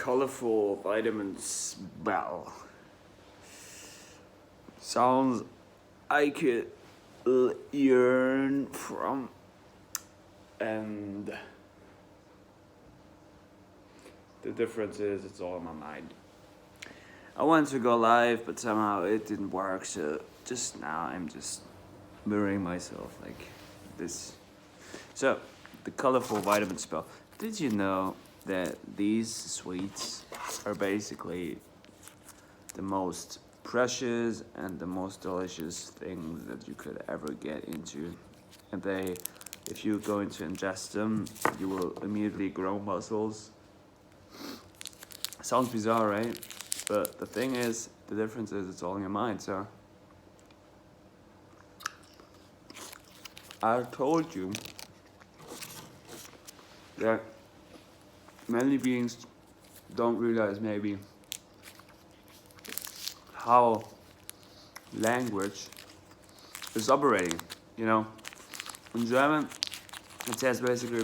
colorful vitamins bell. Sounds I could yearn from, and the difference is it's all in my mind. I wanted to go live, but somehow it didn't work, so just now I'm just mirroring myself like this. So, the colorful vitamin spell. Did you know that these sweets are basically the most precious and the most delicious things that you could ever get into? And they, if you're going to ingest them, you will immediately grow muscles. Sounds bizarre, right? But the thing is, the difference is it's all in your mind. So I told you that many beings don't realize maybe how language is operating. You know, in German, it says basically,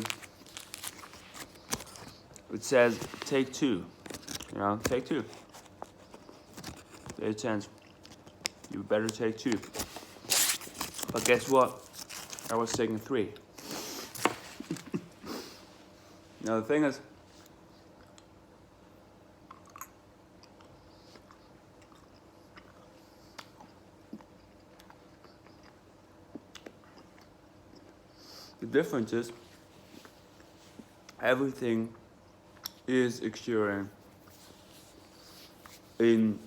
it says take two. You know, take two. There's a chance you better take two. But guess what? I was taking three. Now the thing is, the difference is everything is occurring in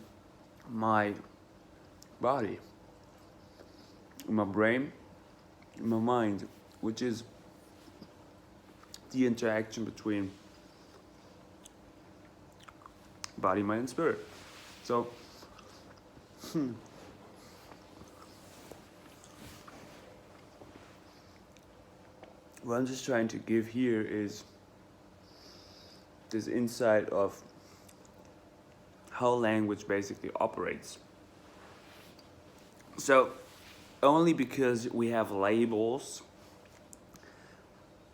my body, in my brain, in my mind, which is the interaction between body, mind, and spirit. So, what I'm just trying to give here is this insight of how language basically operates. So, only because we have labels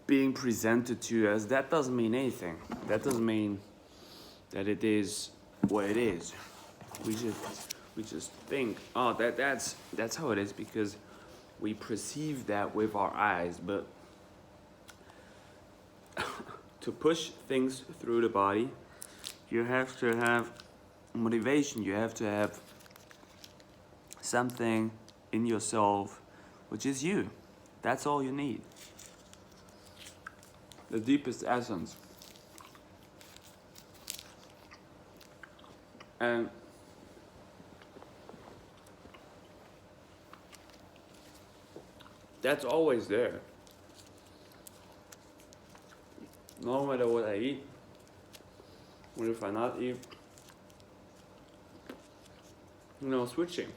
being presented to us, that doesn't mean anything. That doesn't mean that it is what it is. We just think, oh, that's how it is because we perceive that with our eyes. But to push things through the body, you have to have motivation. You have to have something in yourself, which is you. That's all you need. The deepest essence. And that's always there. No matter what I eat, or if I not eat, switching.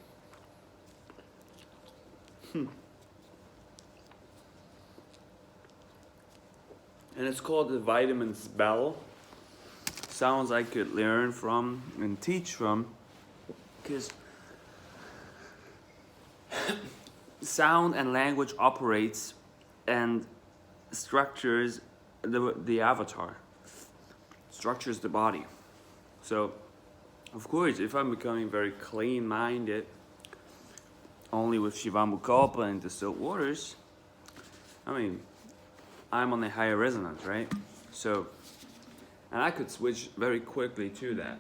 And it's called the vitamin spell. Sounds I could learn from and teach from, because sound and language operates and structures the avatar, structures the body. So, of course, if I'm becoming very clean-minded, only with Shivamukalpa and distilled waters, I'm on a higher resonance, right? So, and I could switch very quickly to that.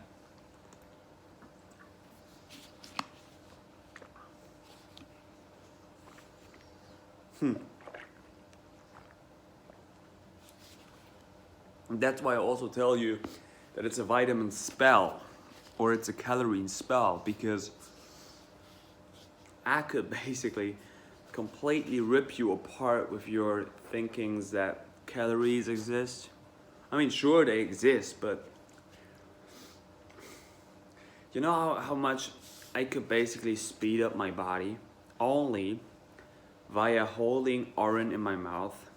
That's why I also tell you that it's a vitamin spell or it's a calorie spell, because I could basically completely rip you apart with your thinkings that calories exist. Sure they exist, but you know how much I could basically speed up my body only via holding orange in my mouth.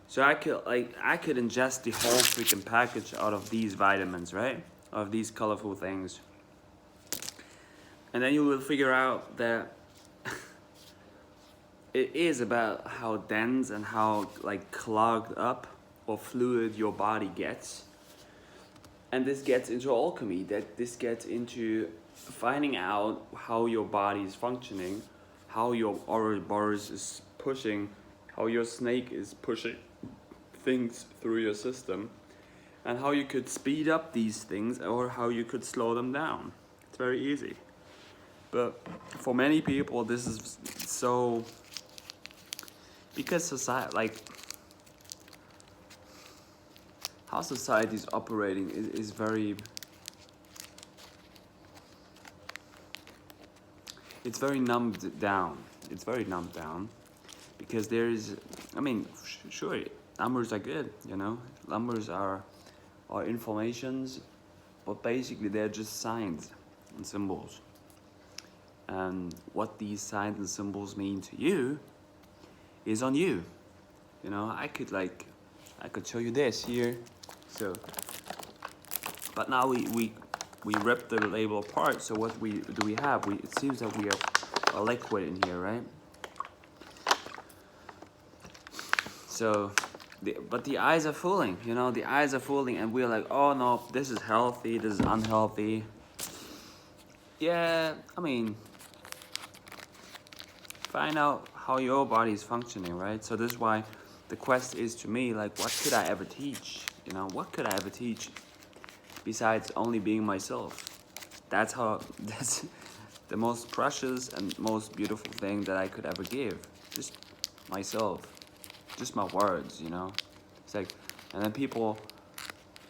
So I could ingest the whole freaking package out of these vitamins, right? Of these colorful things. And then you will figure out that it is about how dense and how clogged up or fluid your body gets. And this gets into alchemy, that this gets into finding out how your body is functioning, how your Ouroboros is pushing, how your snake is pushing things through your system, and how you could speed up these things or how you could slow them down. It's very easy. But for many people, this is so, because society, like, how society is operating is very, it's very numbed down. It's very numbed down because there is, I mean, sure, numbers are good, you know. Numbers are informations, but basically they're just signs and symbols. And what these signs and symbols mean to you is on you. You know, I could show you this here. So, but now we rip the label apart. So what do we have? It seems that we have a liquid in here, right? So, but the eyes are fooling. You know, the eyes are fooling, and we're like, oh no, this is healthy. This is unhealthy. Yeah, I mean, find out how your body is functioning, right? So this is why the quest is to me, like, what could I ever teach? You know, what could I ever teach besides only being myself? That's the most precious and most beautiful thing that I could ever give. Just myself, just my words, you know? It's like, and then people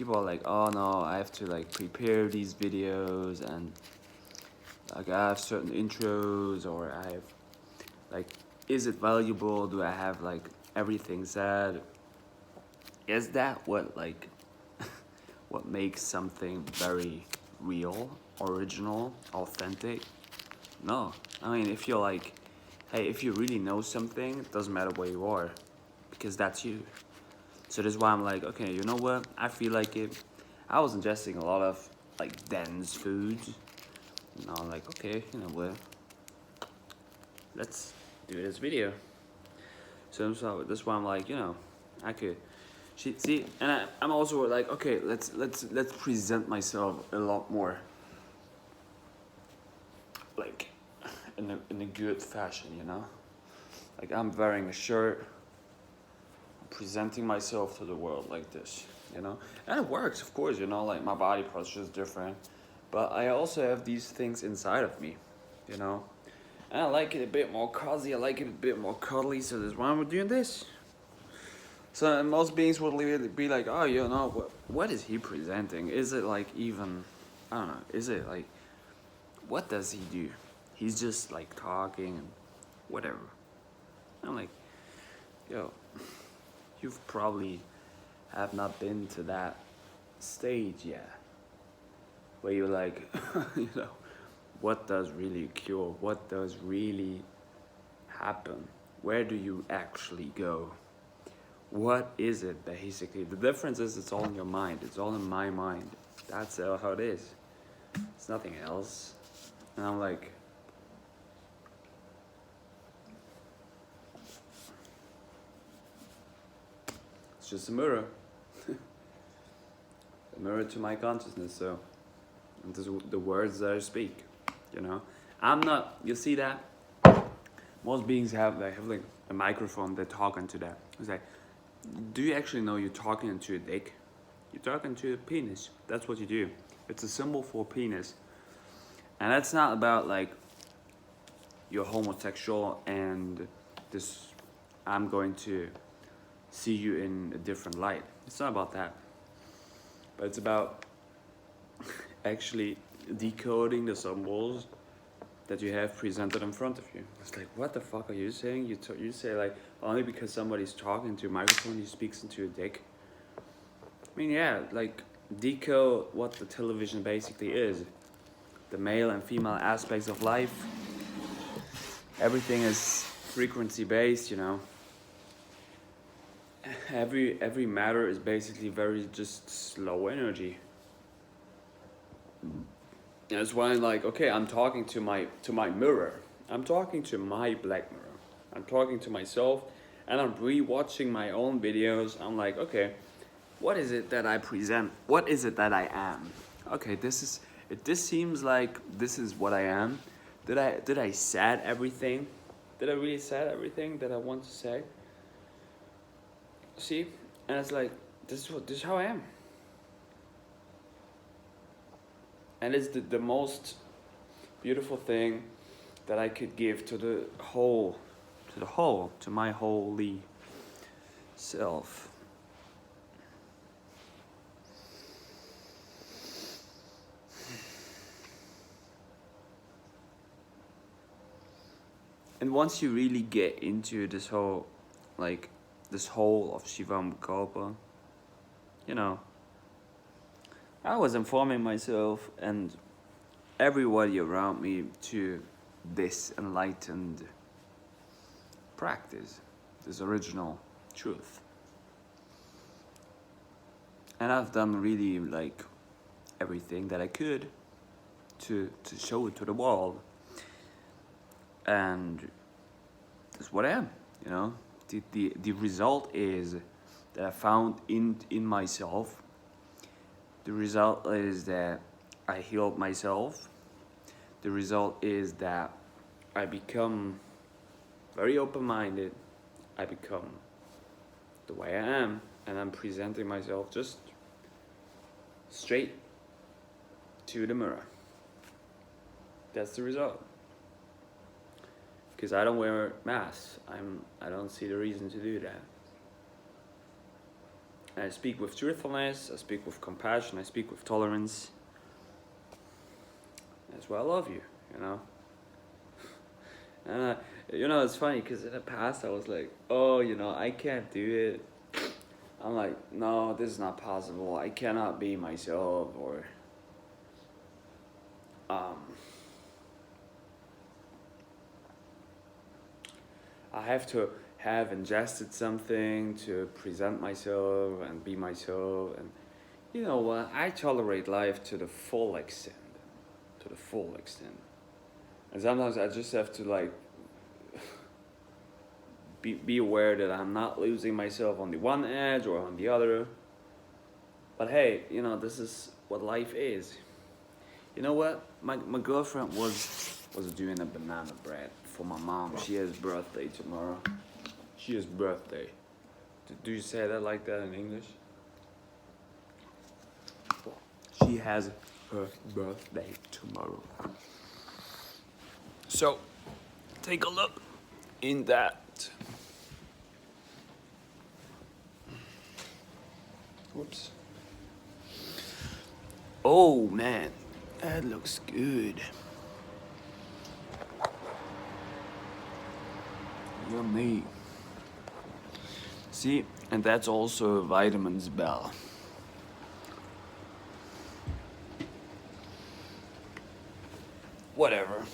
are like, oh no, I have to like prepare these videos and like I have certain intros, or I have like, is it valuable? Do I have like everything said? Is that what like what makes something very real, original, authentic? No. I mean, if you're like, hey, if you really know something, it doesn't matter where you are, because that's you. So that's why I'm like, okay, you know what? I feel like it. I was ingesting a lot of like dense foods. And I'm like, okay, you know what? Let's do this video. So that's why I'm like, you know, I could. See, and I'm also like, okay, let's present myself a lot more, like, in a good fashion, you know. Like I'm wearing a shirt, presenting myself to the world like this, you know. And it works, of course, you know. Like my body posture is different, but I also have these things inside of me, you know. And I like it a bit more cozy. I like it a bit more cuddly. So that's why we're doing this. So most beings would be like, oh, you know, what is he presenting? Is it like even, I don't know, is it like, what does he do? He's just like talking and whatever. I'm like, yo, you've probably have not been to that stage yet. Where you're like, you know, what does really cure? What does really happen? Where do you actually go? What is it basically? The difference is it's all in your mind. It's all in my mind. That's how it is. It's nothing else. And I'm like, it's just a mirror. A mirror to my consciousness. So, and this is the words that I speak. You know, I'm not. You see that? Most beings have like a microphone. They're talking to that. It's like, do you actually know you're talking into a dick? You're talking to a penis. That's what you do. It's a symbol for penis. And that's not about like you're homosexual and this, I'm going to see you in a different light. It's not about that. But it's about actually decoding the symbols that you have presented in front of you. It's like, what the fuck are you saying? You say like, only because somebody's talking to a microphone, he speaks into a dick. I mean, yeah, like, decode what the television basically is. The male and female aspects of life. Everything is frequency based, you know. Every matter is basically very just slow energy. That's why I'm like, okay, I'm talking to my mirror. I'm talking to my black mirror. I'm talking to myself, and I'm re-watching my own videos. I'm like, okay, what is it that I present? What is it that I am? Okay, this seems like this is what I am. Did I said everything? Did I really said everything that I want to say? See? And it's like this is how I am. And it's the most beautiful thing that I could give to my holy self. And once you really get into this whole of Shivam Kalpa, I was informing myself and everybody around me to this enlightened practice, this original truth. And I've done really everything that I could to show it to the world. And that's what I am, The result is that I found in myself. The result is that I healed myself. The result is that I become very open-minded. I become the way I am, and I'm presenting myself just straight to the mirror. That's the result. Because I don't wear masks. I don't see the reason to do that. And I speak with truthfulness, I speak with compassion, I speak with tolerance. That's why I love you, And it's funny because in the past I was like, oh, I can't do it. I'm like, no, this is not possible. I cannot be myself, or I have to have ingested something to present myself and be myself. And you know what? I tolerate life to the full extent. And sometimes I just have to be aware that I'm not losing myself on the one edge or on the other. But hey, this is what life is. You know what? My girlfriend was doing a banana bread for my mom. She has birthday tomorrow. She has birthday. Do you say that like that in English? She has her birthday tomorrow. So, take a look in that. Whoops. Oh man, that looks good. Yummy. See, and that's also vitamins bell. Whatever.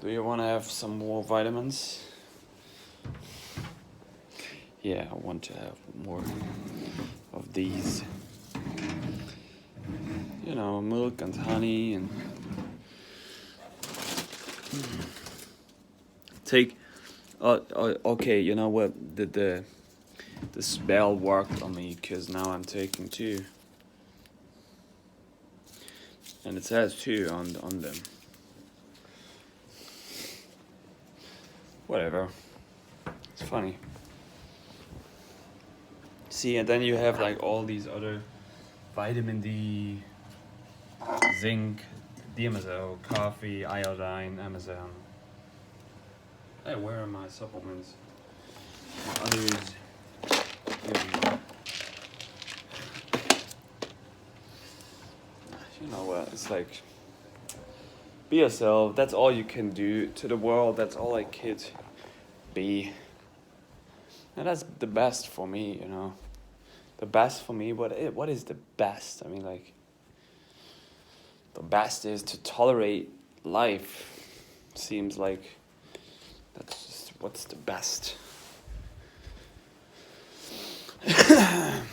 Do you want to have some more vitamins? Yeah, I want to have more of these. Milk and honey and take. Okay, you know what? The spell worked on me because now I'm taking 2. And it says 2 on them. Whatever. It's funny. See, and then you have all these other vitamin D, zinc, DMSO, coffee, iodine, Amazon. Hey, where are my supplements? My others. Here we go. You know what? It's be yourself. That's all you can do to the world. That's all I could be. And that's the best for me, The best for me. What is the best? I mean, the best is to tolerate life. Seems like that's just what's the best.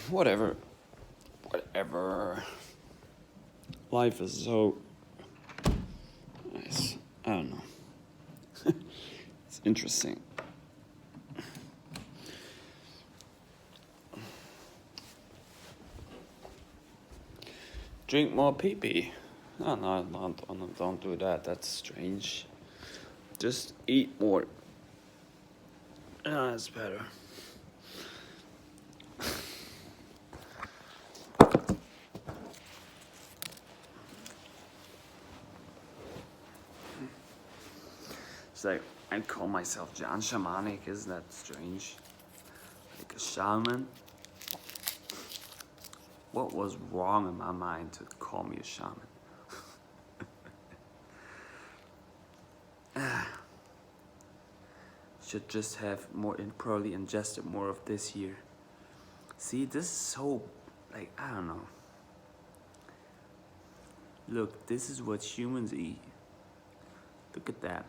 Whatever. Life is so nice. I don't know. It's interesting. Drink more pee-pee. No, no, don't do that. That's strange. Just eat more. Ah, that's better. It's like, I call myself John Shamanic. Isn't that strange? Like a shaman. What was wrong in my mind to call me a shaman? Should just have more probably ingested more of this here. See, this is so, like, I don't know. Look, this is what humans eat. Look at that.